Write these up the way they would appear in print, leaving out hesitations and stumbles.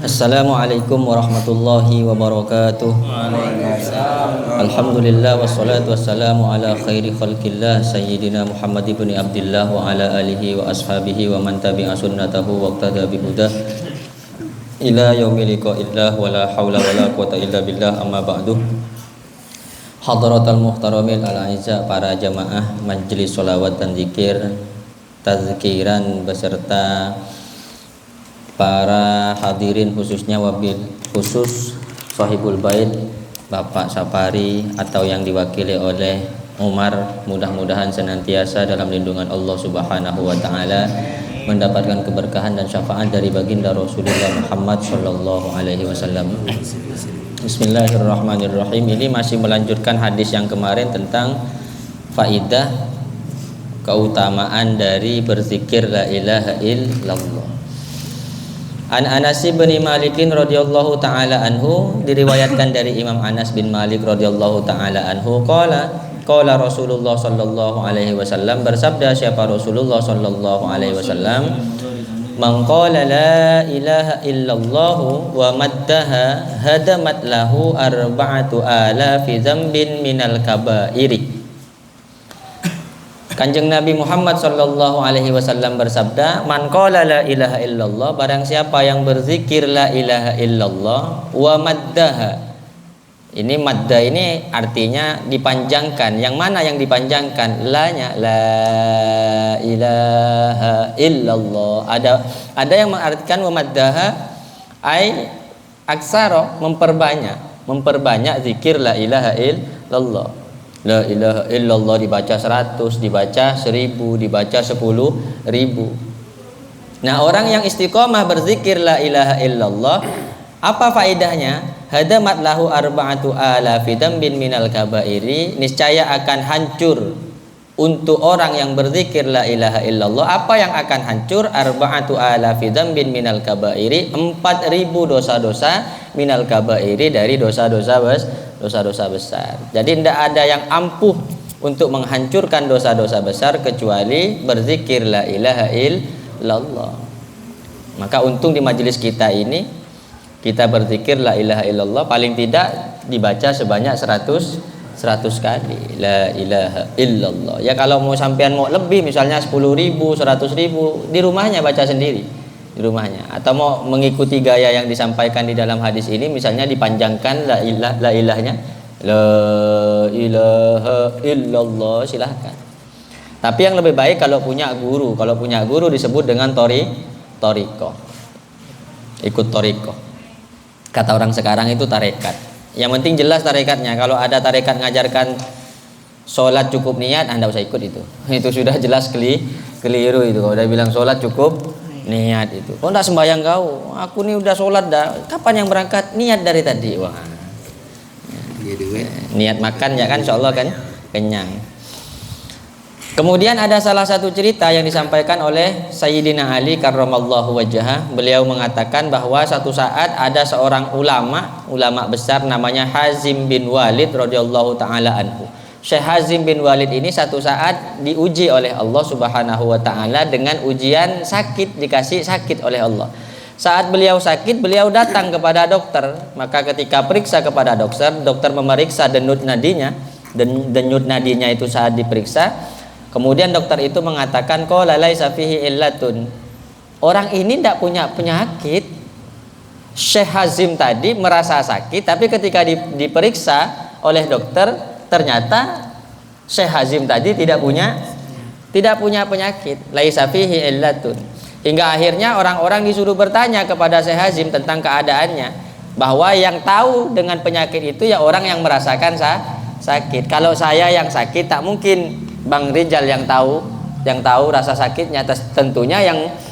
Assalamualaikum warahmatullahi wabarakatuh. Alhamdulillah wassalatu wassalamu ala khairi khalqillah sayyidina Muhammad ibn Abdullah wa ala alihi wa ashabihi wa man tabi'a sunnatahu wa iqtada bihudah ila yaumil liqa'illah wa la haula wa la quwata illa billah, amma ba'du. Hadratal muhtaramin al-aizza, para jamaah majelis sholawat dan zikir tazkiran beserta para hadirin, khususnya wabil khusus sahibul bait Bapak Sapari atau yang diwakili oleh Umar, mudah-mudahan senantiasa dalam lindungan Allah Subhanahu wa taala, mendapatkan keberkahan dan syafaat dari baginda Rasulullah Muhammad sallallahu alaihi wasallam. Bismillahirrahmanirrahim. Ini masih melanjutkan hadis yang kemarin tentang faidah keutamaan dari berzikir la ilaha illallah. An Anas bin Malik radhiyallahu taala anhu, diriwayatkan dari Imam Anas bin Malik radhiyallahu taala anhu, qala Rasulullah sallallahu alaihi wasallam, bersabda siapa Rasulullah sallallahu alaihi wasallam, man qala la ilaha illallah wa maddaha hadamat lahu arba'atu alafi dzambin minal kabairi. Kanjeng Nabi Muhammad sallallahu alaihi wasallam bersabda, man qala la ilaha illallah, barang siapa yang berzikir la ilaha illallah wa maddaha. Ini madda ini artinya dipanjangkan. Yang mana yang dipanjangkan? La-nya, la ilaha illallah. Ada yang mengartikan wa maddaha ai aksara, memperbanyak zikir la ilaha illallah. La ilaha illallah dibaca 100, dibaca 1000, dibaca 10.000. Nah, orang yang istiqomah berzikir la ilaha illallah, apa faedahnya? Hadamat lahu arba'atu alafi dzambin minal kabairi, niscaya akan hancur untuk orang yang berzikir la ilaha illallah. Apa yang akan hancur? Arba'atu alafi dzambin minal kabairi, 4.000 dosa-dosa minal kabairi, dari dosa-dosa besar. Jadi tidak ada yang ampuh untuk menghancurkan dosa-dosa besar kecuali berzikir la ilaha illallah. Maka untung di majelis kita ini kita berzikir la ilaha illallah paling tidak dibaca sebanyak 100 kali la ilaha illallah. Ya kalau mau sampean mau lebih, misalnya 10.000, 100.000, di rumahnya baca sendiri di rumahnya, atau mau mengikuti gaya yang disampaikan di dalam hadis ini, misalnya dipanjangkan la ilahnya, la ilaha illallah, silahkan. Tapi yang lebih baik kalau punya guru disebut dengan torikoh, ikut torikoh. Kata orang sekarang itu tarekat. Yang penting jelas tarekatnya. Kalau ada tarekat ngajarkan sholat cukup niat, Anda usah ikut itu. Itu sudah jelas keliru itu. Kalau udah bilang sholat cukup niat itu. Oh enggak sembahyang kau. Aku nih udah sholat dah. Kapan yang berangkat? Niat dari tadi. Wah. Niat makan ya kan, insyaallah kan kenyang. Kemudian ada salah satu cerita yang disampaikan oleh Sayyidina Ali karramallahu wajhah. Beliau mengatakan bahwa satu saat ada seorang ulama besar namanya Hazim bin Walid radhiyallahu taala anhu. Syekh Hazim bin Walid ini satu saat diuji oleh Allah Subhanahu wa taala dengan ujian sakit, dikasih sakit oleh Allah. Saat beliau sakit, beliau datang kepada dokter. Maka ketika periksa kepada dokter memeriksa denyut nadinya. Denyut nadinya itu saat diperiksa, kemudian dokter itu mengatakan, qala laisa fihi illatun. Orang ini tidak punya penyakit. Syekh Hazim tadi merasa sakit, tapi ketika diperiksa oleh dokter, ternyata Syekh Hazim tadi tidak punya penyakit. Laisa fihi illatun. Hingga akhirnya orang-orang disuruh bertanya kepada Syekh Hazim tentang keadaannya, bahwa yang tahu dengan penyakit itu ya orang yang merasakan sakit. Kalau saya yang sakit, tak mungkin Bang Rijal yang tahu rasa sakitnya. Tentunya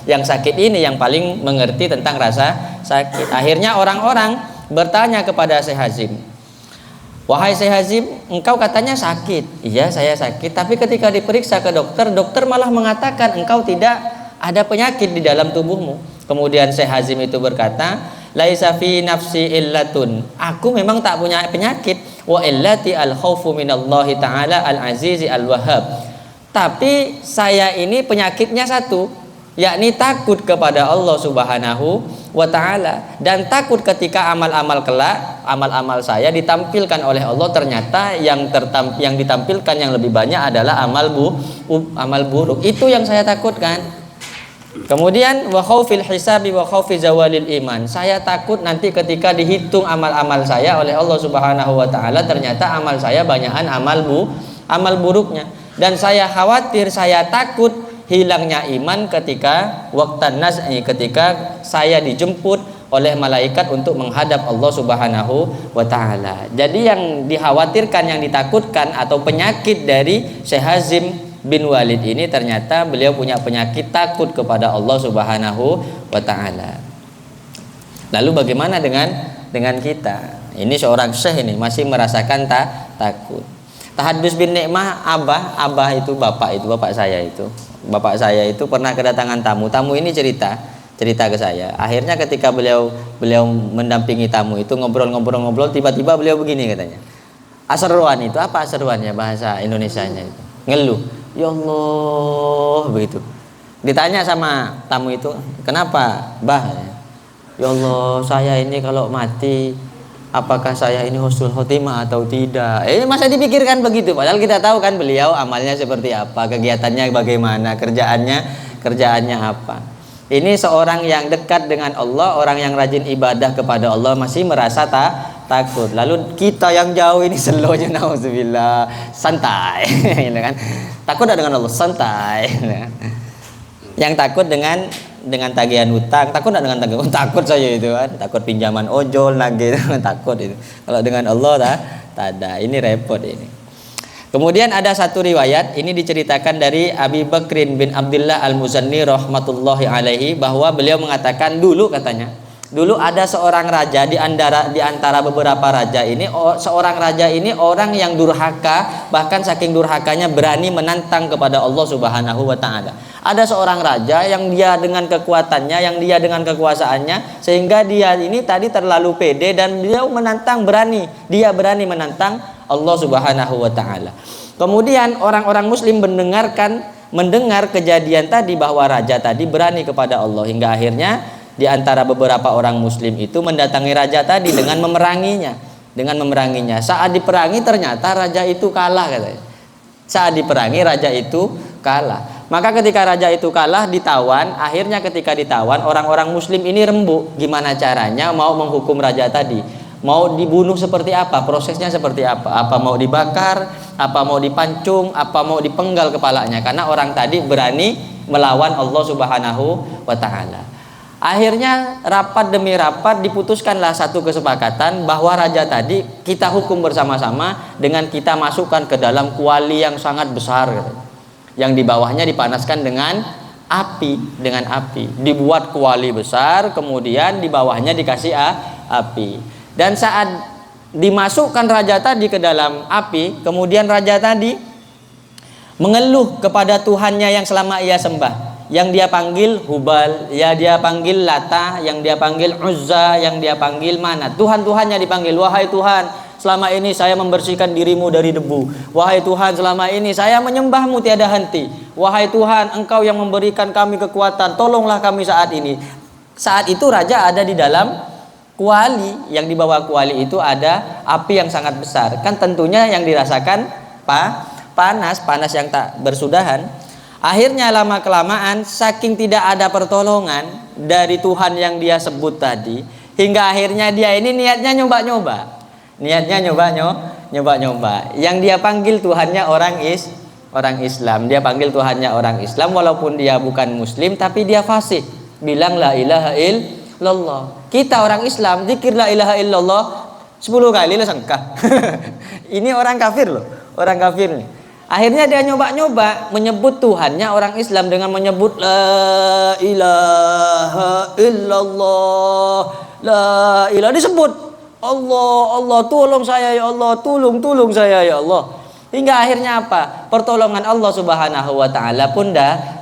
yang sakit ini yang paling mengerti tentang rasa sakit. Akhirnya orang-orang bertanya kepada Syekh Hazim, wahai Syekh Hazim, engkau katanya sakit. Iya, saya sakit. Tapi ketika diperiksa ke dokter malah mengatakan engkau tidak ada penyakit di dalam tubuhmu. Kemudian Syekh Hazim itu berkata, laisa fi nafsi illatun. Aku memang tak punya penyakit. Wa illati al khaufu minallahi ta'ala al azizi al wahhab. Tapi saya ini penyakitnya satu, yakni takut kepada Allah Subhanahu wa taala, dan takut ketika amal-amal kelak, amal-amal saya ditampilkan oleh Allah, ternyata yang ditampilkan yang lebih banyak adalah amal buruk. Itu yang saya takutkan. Kemudian wa khaufil hisabi wa khaufi zawalil iman. Saya takut nanti ketika dihitung amal-amal saya oleh Allah Subhanahu wa taala, ternyata amal saya banyakan amal buruknya, dan saya khawatir, saya takut hilangnya iman ketika waqtan naz'i, ketika saya dijemput oleh malaikat untuk menghadap Allah Subhanahu wa taala. Jadi yang dikhawatirkan, yang ditakutkan atau penyakit dari Syekh Hazim bin Walid ini, ternyata beliau punya penyakit takut kepada Allah Subhanahu wa taala. Lalu bagaimana dengan kita? Ini seorang syekh ini masih merasakan takut. Tahadus bin Nikmah, abah itu bapak saya itu. Bapak saya itu pernah kedatangan tamu ini cerita ke saya. Akhirnya ketika beliau mendampingi tamu itu, ngobrol, tiba-tiba beliau begini katanya. Aseruan itu apa aseruannya bahasa Indonesianya itu? Ngeluh. Ya Allah, begitu. Ditanya sama tamu itu, kenapa, Bah? Ya Allah, saya ini kalau mati, apakah saya ini husnul khotimah atau tidak? Masa dipikirkan begitu? Padahal kita tahu kan beliau amalnya seperti apa, kegiatannya bagaimana, kerjaannya apa. Ini seorang yang dekat dengan Allah, orang yang rajin ibadah kepada Allah, masih merasa takut. Lalu kita yang jauh ini slow-nya, nauzubillah, santai. Kan? Takut dengan Allah, santai. Yang takut dengan tagihan utang, takut dengan tagihan utang, takut saya itu kan, takut pinjaman ojol lagi, takut itu. Kalau dengan Allah tak ada, ini repot ini. Kemudian ada satu riwayat, ini diceritakan dari Abi Bakrin bin Abdullah Al-Muzanni rahmatullahi alaihi, bahwa beliau mengatakan dulu ada seorang raja di antara beberapa raja ini, seorang raja ini orang yang durhaka, bahkan saking durhakanya berani menantang kepada Allah Subhanahu wa taala. Ada seorang raja yang dia dengan kekuatannya, yang dia dengan kekuasaannya, sehingga dia ini tadi terlalu pede dan dia berani menantang Allah Subhanahu wa taala. Kemudian orang-orang muslim mendengar kejadian tadi, bahwa raja tadi berani kepada Allah, hingga akhirnya di antara beberapa orang muslim itu mendatangi raja tadi dengan memeranginya. Saat diperangi ternyata raja itu kalah katanya. Saat diperangi raja itu kalah. Maka ketika raja itu kalah, ditawan. Akhirnya ketika ditawan, orang-orang muslim ini rembuk, gimana caranya mau menghukum raja tadi. Mau dibunuh seperti apa, prosesnya seperti apa, apa mau dibakar, apa mau dipancung, apa mau dipenggal kepalanya, karena orang tadi berani melawan Allah Subhanahu wa taala. Akhirnya rapat demi rapat diputuskanlah satu kesepakatan bahwa raja tadi kita hukum bersama-sama dengan kita masukkan ke dalam kuali yang sangat besar, yang di bawahnya dipanaskan dengan api, dibuat kuali besar, kemudian di bawahnya dikasih api. Dan saat dimasukkan raja tadi ke dalam api, kemudian raja tadi mengeluh kepada Tuhannya yang selama ia sembah, yang dia panggil Hubal, ya dia panggil Lata, yang dia panggil Uzza, yang dia panggil Manat. Tuhan-tuhannya dipanggil, wahai Tuhan, selama ini saya membersihkan dirimu dari debu. Wahai Tuhan, selama ini saya menyembahmu tiada henti. Wahai Tuhan, engkau yang memberikan kami kekuatan, tolonglah kami saat ini. Saat itu raja ada di dalam kuali, yang di bawah kuali itu ada api yang sangat besar. Kan tentunya yang dirasakan panas yang tak bersudahan. Akhirnya lama kelamaan, saking tidak ada pertolongan dari Tuhan yang dia sebut tadi, hingga akhirnya dia ini niatnya nyoba-nyoba. Yang dia panggil Tuhannya orang Islam. Dia panggil Tuhannya orang Islam walaupun dia bukan muslim, tapi dia fasih. Bilang la ilaha illallah. Kita orang Islam zikir la ilaha illallah 10 kali lah sangka. Ini orang kafir loh, orang kafir nih. Akhirnya dia nyoba-nyoba menyebut Tuhannya orang Islam dengan menyebut la ilaha illallah. La ilaha, disebut Allah tolong saya ya Allah, tolong saya ya Allah. Hingga akhirnya apa? Pertolongan Allah Subhanahu wa taala pun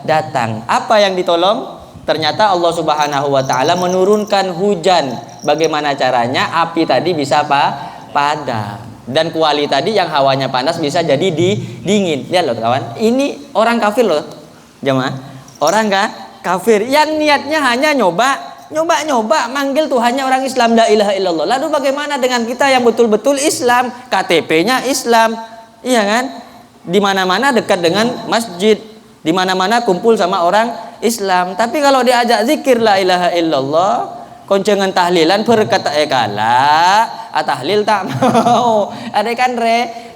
datang. Apa yang ditolong? Ternyata Allah Subhanahu wa taala menurunkan hujan. Bagaimana caranya? Api tadi bisa padam, dan kuali tadi yang hawanya panas bisa jadi dingin. Lihat loh kawan, ini orang kafir loh jemaah, orang kafir yang niatnya hanya nyoba manggil Tuhannya orang Islam, la ilaha illallah. Lalu bagaimana dengan kita yang betul-betul Islam, KTP-nya Islam, iya kan? Di mana-mana dekat dengan masjid, di mana-mana kumpul sama orang Islam. Tapi kalau diajak zikir la ilaha illallah, koncengan tahlilan berkata kala, tahlil tak mau. Ada kan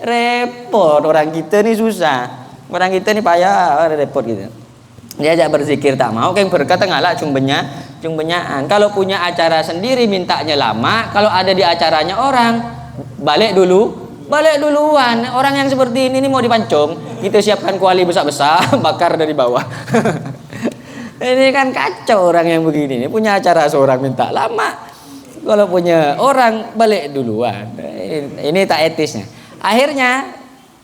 repot, orang kita nih susah. Orang kita nih payah, repot gitu. Diajak berzikir tak mau, kayak berkata ngalak cung benyaan. Kalau punya acara sendiri mintanya lama, kalau ada di acaranya orang balik duluan. Orang yang seperti ini mau dipancung, kita siapkan kuali besar-besar, bakar dari bawah. Ini kan kacau orang yang begini. Ini punya acara seorang minta lama, kalau punya orang balik duluan. Ini tak etisnya. Akhirnya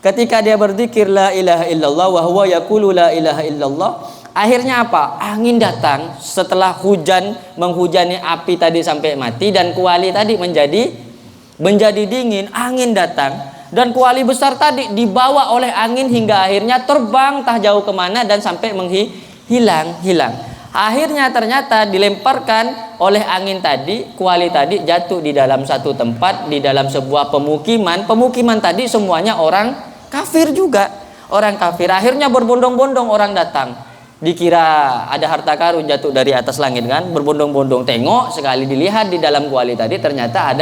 ketika dia berzikir la ilaha illallah wa huwa yaqulu la ilaha illallah, akhirnya apa? Angin datang setelah hujan menghujani api tadi sampai mati, dan kuali tadi menjadi dingin. Angin datang dan kuali besar tadi dibawa oleh angin hingga akhirnya terbang tak jauh kemana dan sampai hilang. Akhirnya ternyata dilemparkan oleh angin tadi, kuali tadi jatuh di dalam satu tempat, di dalam sebuah pemukiman. Pemukiman tadi semuanya orang kafir juga, orang kafir. Akhirnya berbondong-bondong orang datang. Dikira ada harta karun jatuh dari atas langit kan, berbondong-bondong. Tengok sekali dilihat di dalam kuali tadi ternyata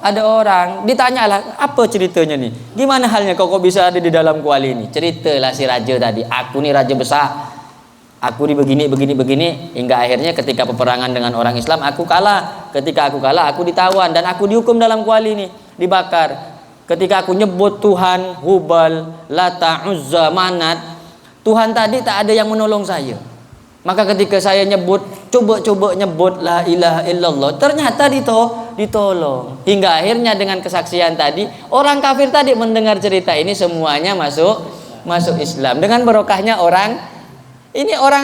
ada orang. Ditanyalah, apa ceritanya nih? Gimana halnya kok bisa ada di dalam kuali ini? Ceritalah si raja tadi, aku nih raja besar. Aku nih begini hingga akhirnya ketika peperangan dengan orang Islam aku kalah. Ketika aku kalah aku ditawan dan aku dihukum dalam kuali ini, dibakar. Ketika aku nyebut Tuhan Hubal, Lata, Uzza, Manat, Tuhan tadi tak ada yang menolong saya. Maka ketika saya coba nyebut la ilaha illallah, ternyata ditolong. Hingga akhirnya dengan kesaksian tadi, orang kafir tadi mendengar cerita ini semuanya masuk Islam. Dengan barokahnya orang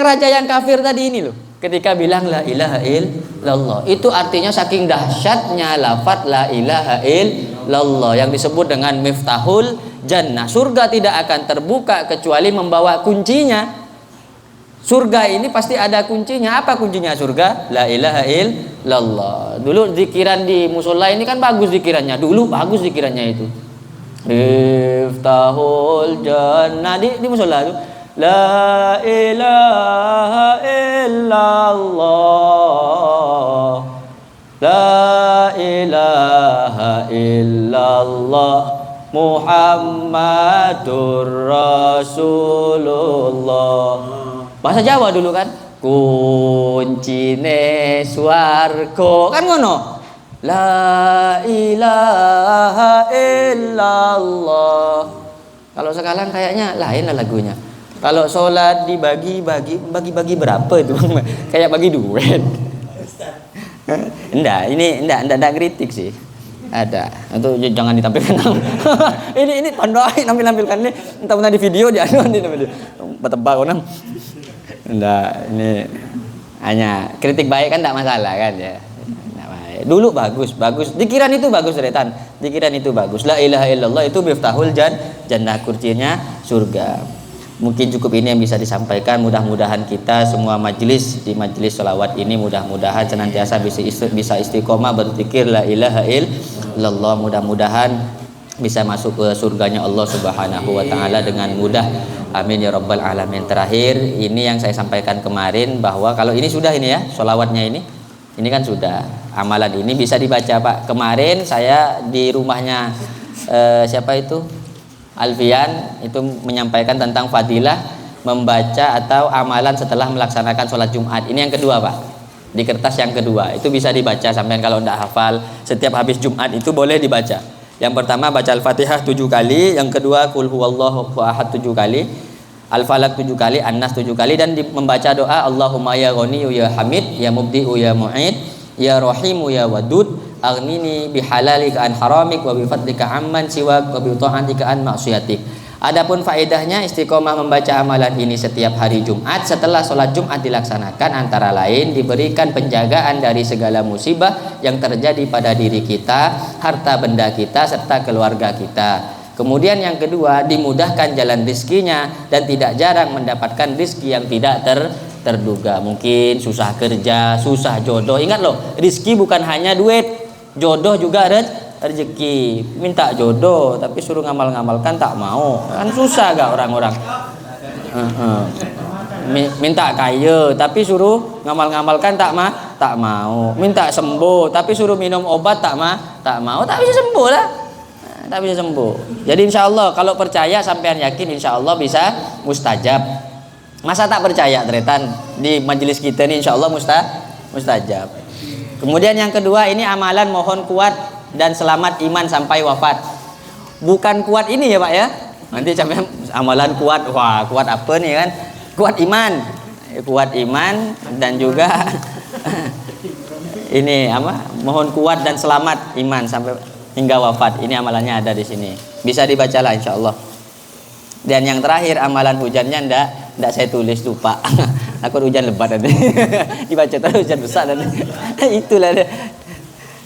raja yang kafir tadi ini loh. Ketika bilang la ilaha illallah, itu artinya saking dahsyatnya lafaz la ilaha illallah yang disebut dengan miftahul jannah. Surga tidak akan terbuka kecuali membawa kuncinya. Surga ini pasti ada kuncinya. Apa kuncinya surga? La ilaha illallah. Dulu zikiran di musola ini kan bagus zikirannya. Dulu bagus zikirannya itu. Miftahul jannah di musola itu. La ilaha illallah, la ilaha illallah, Muhammadur Rasulullah. Bahasa Jawa dulu kan, kuncine swarga kan ngono. La ilaha illallah. Kalau sekarang kayaknya lain lah lagunya. Kalau sholat dibagi berapa itu? Kayak bagi duit. Enggak kritik sih. Ada. Itu jangan ditampilkan. ini pondok nampilkan ini. Entah pernah di video dia bertebak orang. Enggak, ini hanya kritik baik kan enggak masalah kan ya. Dulu bagus. Dikiran itu bagus retan. Dikiran itu bagus. La ilaha illallah itu miftahul jannah, kuncinya surga. Mungkin cukup ini yang bisa disampaikan. Mudah-mudahan kita semua majelis di majelis sholawat ini mudah-mudahan senantiasa bisa istiqomah berzikir la ilaha illallah. Mudah-mudahan bisa masuk ke surganya Allah Subhanahu wa taala dengan mudah. Amin ya rabbal alamin. Terakhir ini yang saya sampaikan kemarin bahwa kalau ini sudah ini ya sholawatnya ini kan sudah. Amalan ini bisa dibaca Pak. Kemarin saya di rumahnya siapa itu? Alfian itu menyampaikan tentang fadilah membaca atau amalan setelah melaksanakan sholat Jumat. Ini yang kedua Pak, di kertas yang kedua itu bisa dibaca sampean kalau tidak hafal. Setiap habis Jumat itu boleh dibaca. Yang pertama baca Al-Fatihah 7 kali, yang kedua Qul huwallahu ahad 7 kali, Al-Falaq 7 kali, An-Nas 7 kali, dan membaca doa Allahumma ya Ghani ya Hamid ya Mubdi'u ya Mu'id ya Rahimu ya Wadud aghnini bihalalika an haramik wa bifadlika amman siwak wa bi ta'atika an maksiatik. Adapun faedahnya istiqomah membaca amalan ini setiap hari Jumat setelah sholat Jumat dilaksanakan antara lain diberikan penjagaan dari segala musibah yang terjadi pada diri kita, harta benda kita serta keluarga kita. Kemudian yang kedua dimudahkan jalan rizkinya dan tidak jarang mendapatkan rizki yang tidak terduga. Mungkin susah kerja, susah jodoh. Ingat loh, rizki bukan hanya duit, jodoh juga rezeki. Minta jodoh tapi suruh ngamal-ngamalkan tak mau, kan susah gak orang-orang. Minta kaya tapi suruh ngamal-ngamalkan tak mau. Minta sembuh tapi suruh minum obat tak mau, tak bisa sembuh lah. Tak bisa sembuh. Jadi insya Allah kalau percaya sampean yakin insya Allah bisa mustajab. Masa tak percaya tretan di majelis kita ini insya Allah mustajab. Kemudian yang kedua ini amalan mohon kuat dan selamat iman sampai wafat. Bukan kuat ini ya Pak ya. Nanti sampai amalan kuat, wah kuat apa nih kan? Kuat iman dan juga ini mohon kuat dan selamat iman sampai hingga wafat. Ini amalannya ada di sini. Bisa dibacalah insya Allah. Dan yang terakhir amalan hujannya ndak saya tulis lupa. Aku hujan lebat nanti. Dibaca terus hujan besar nanti. Itulah deh.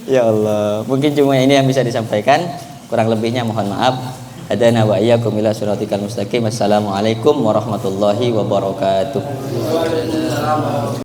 Ya Allah, mungkin cuma ini yang bisa disampaikan. Kurang lebihnya mohon maaf. Hadana wa iyyakum ila siratikal mustaqim. Assalamualaikum warahmatullahi wabarakatuh.